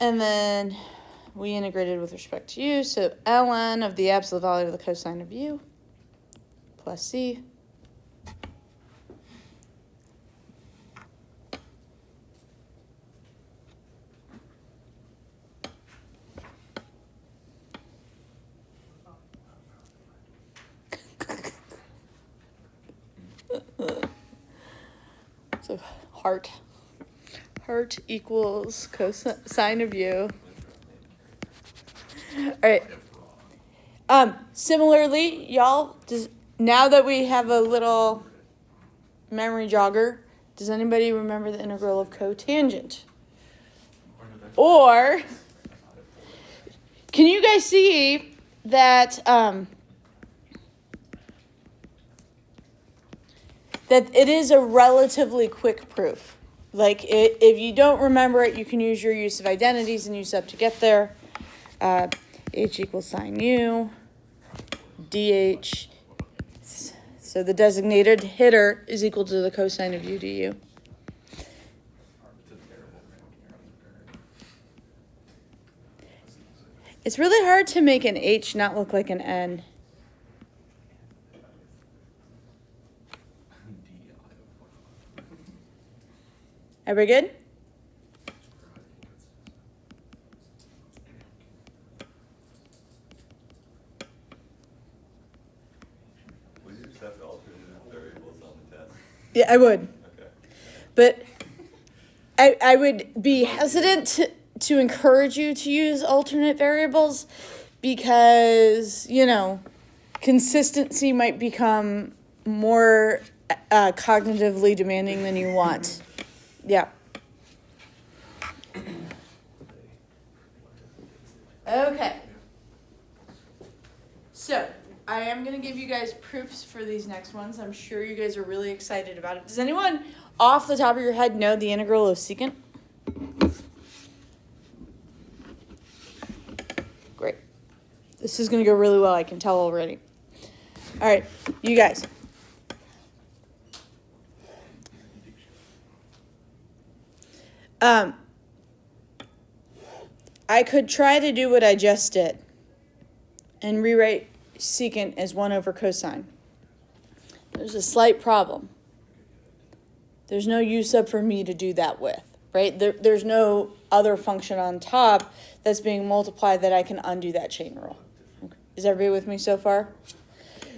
And then we integrated with respect to u. So ln of the absolute value of the cosine of u plus c so heart equals cosine of u. All right. Similarly, y'all, now that we have a little memory jogger, does anybody remember the integral of cotangent? Or can you guys see that that it is a relatively quick proof? Like, if you don't remember it, you can use your use of identities and use up to get there. H equals sine u, dh. So the designated hitter is equal to the cosine of u du. It's really hard to make an h not look like an n. Everybody good? Would you accept alternate variables on the test? Yeah, I would. Okay. But I would be hesitant to encourage you to use alternate variables because, you know, consistency might become more cognitively demanding than you want. Yeah. Okay. So, I am going to give you guys proofs for these next ones. I'm sure you guys are really excited about it. Does anyone off the top of your head know the integral of secant? Great. This is going to go really well, I can tell already. All right, you guys. I could try to do what I just did and rewrite secant as 1 over cosine. There's a slight problem. There's no u sub for me to do that with, right? There's no other function on top that's being multiplied that I can undo that chain rule. Okay. Is everybody with me so far?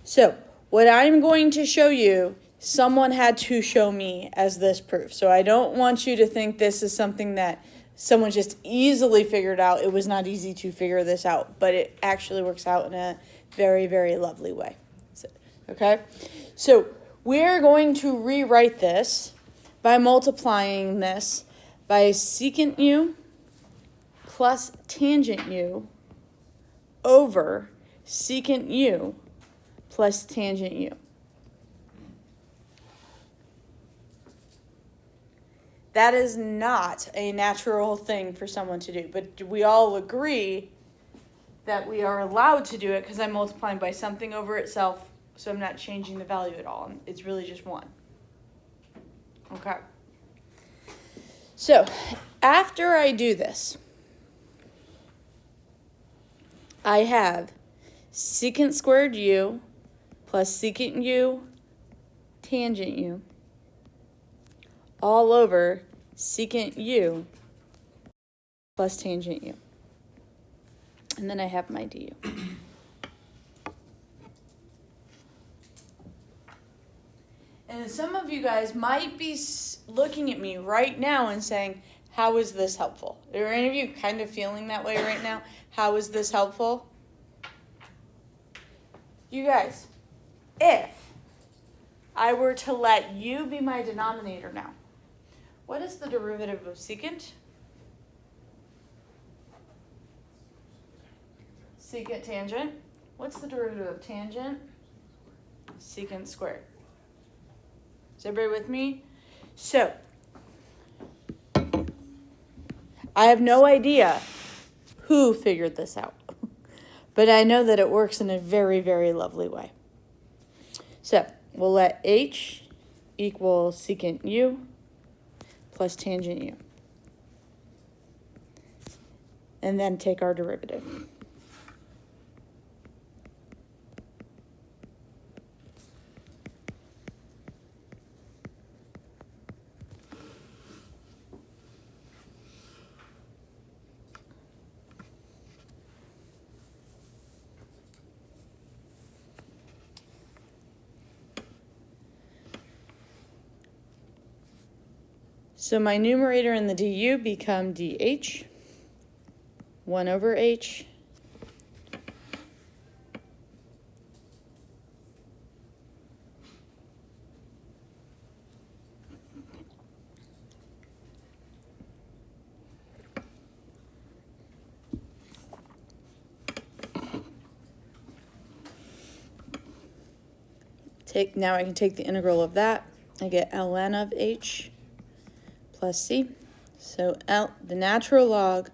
So what I'm going to show you, someone had to show me as this proof. So I don't want you to think this is something that someone just easily figured out. It was not easy to figure this out, but it actually works out in a very, very lovely way. Okay? So we're going to rewrite this by multiplying this by secant u plus tangent u over secant u plus tangent u. That is not a natural thing for someone to do, but we all agree that we are allowed to do it because I'm multiplying by something over itself, so I'm not changing the value at all. It's really just 1. Okay. So after I do this, I have secant squared u plus secant u tangent u all over secant u plus tangent u. And then I have my du. And some of you guys might be looking at me right now and saying, how is this helpful? Are any of you kind of feeling that way right now? How is this helpful? You guys, if I were to let u be my denominator now, what is the derivative of secant? Secant tangent. What's the derivative of tangent? Secant squared. Is everybody with me? So, I have no idea who figured this out, but I know that it works in a very, very lovely way. So, we'll let h equal secant u plus tangent u. and then take our derivative. So my numerator and the du become dh, 1 over h, now I can take the integral of that. I get ln of h plus c. So the natural log.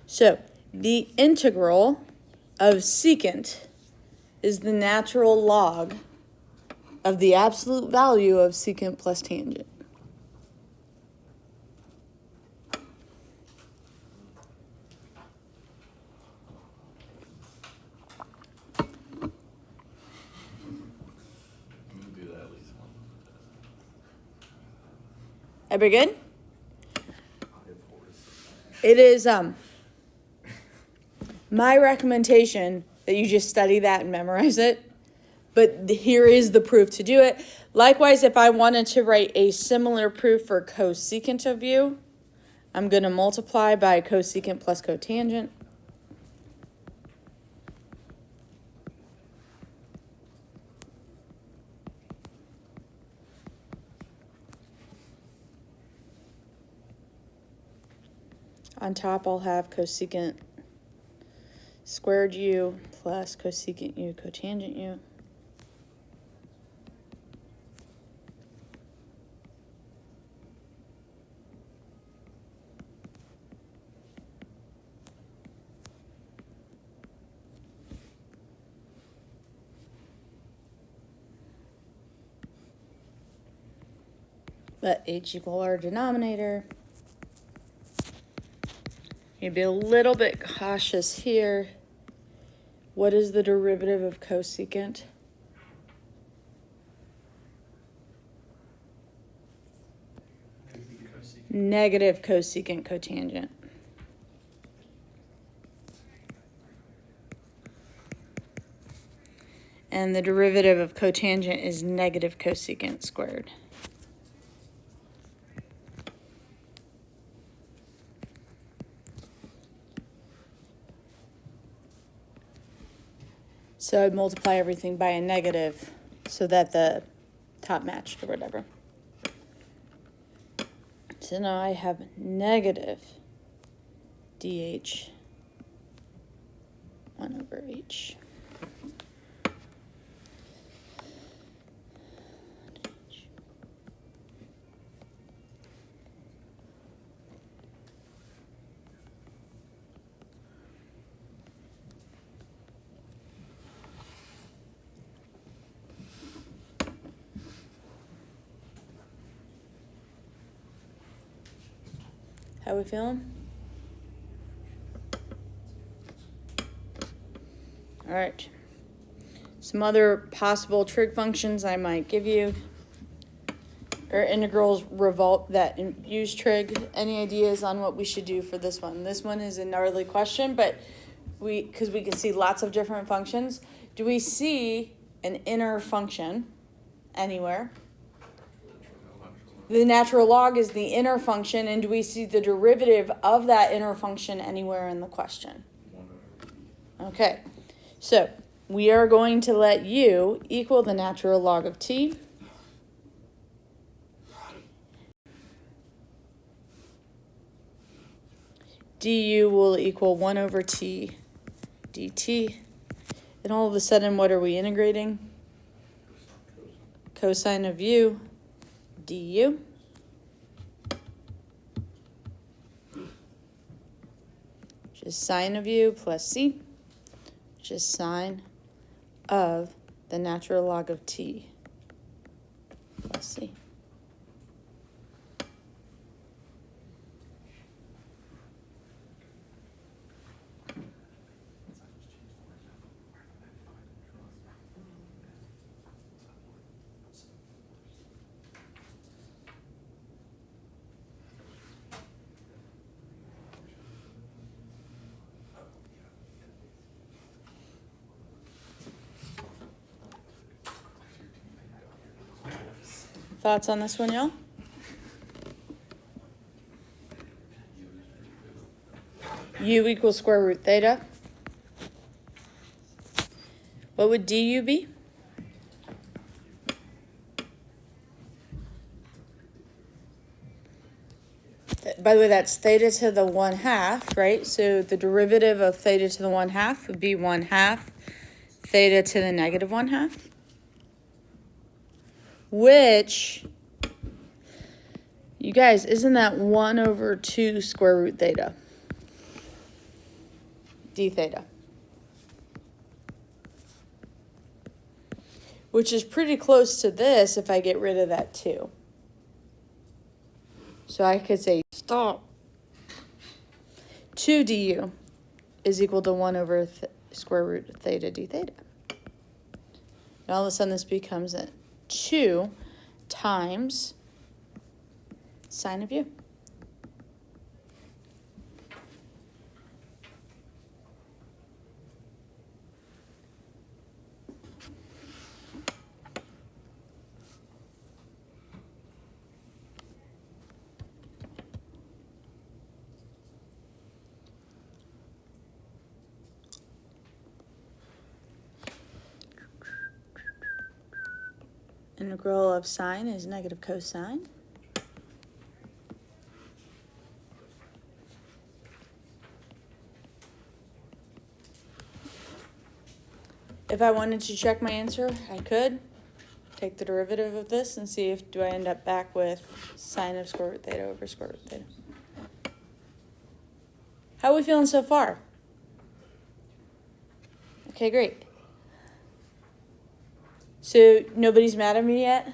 So the integral of secant is the natural log of the absolute value of secant plus tangent. Do that at least one. Everybody good? It is my recommendation that you just study that and memorize it. But here is the proof to do it. Likewise, if I wanted to write a similar proof for cosecant of u, I'm going to multiply by cosecant plus cotangent. On top, I'll have cosecant squared u plus cosecant u cotangent u. Let h equal our denominator. You'd be a little bit cautious here. What is the derivative of cosecant? Negative cosecant cotangent. And the derivative of cotangent is negative cosecant squared. So I'd multiply everything by a negative so that the top matched or whatever. So now I have negative dh 1 over h. How we feeling? All right. Some other possible trig functions I might give you, or integrals that use trig. Any ideas on what we should do for this one? This one is a gnarly question, but because we can see lots of different functions. Do we see an inner function anywhere? The natural log is the inner function, and do we see the derivative of that inner function anywhere in the question? Okay, so we are going to let u equal the natural log of t. Du will equal 1 over t dt. And all of a sudden, what are we integrating? Cosine of u du. Which is sine of u plus c, which is sine of the natural log of t plus c. Thoughts on this one, y'all? U equals square root theta. What would du be? By the way, that's theta to the 1/2, right? So the derivative of theta to the 1/2 would be 1/2 theta to the negative 1/2, which, you guys, isn't that 1/2 square root theta? D theta. Which is pretty close to this if I get rid of that 2. So I could say, stop. 2 du is equal to 1/square root theta d theta. And all of a sudden this becomes a 2 times sine of u. Integral of sine is negative cosine. If I wanted to check my answer, I could take the derivative of this and see if do I end up back with sine of square root theta over square root theta. How are we feeling so far? Okay, great. So nobody's mad at me yet?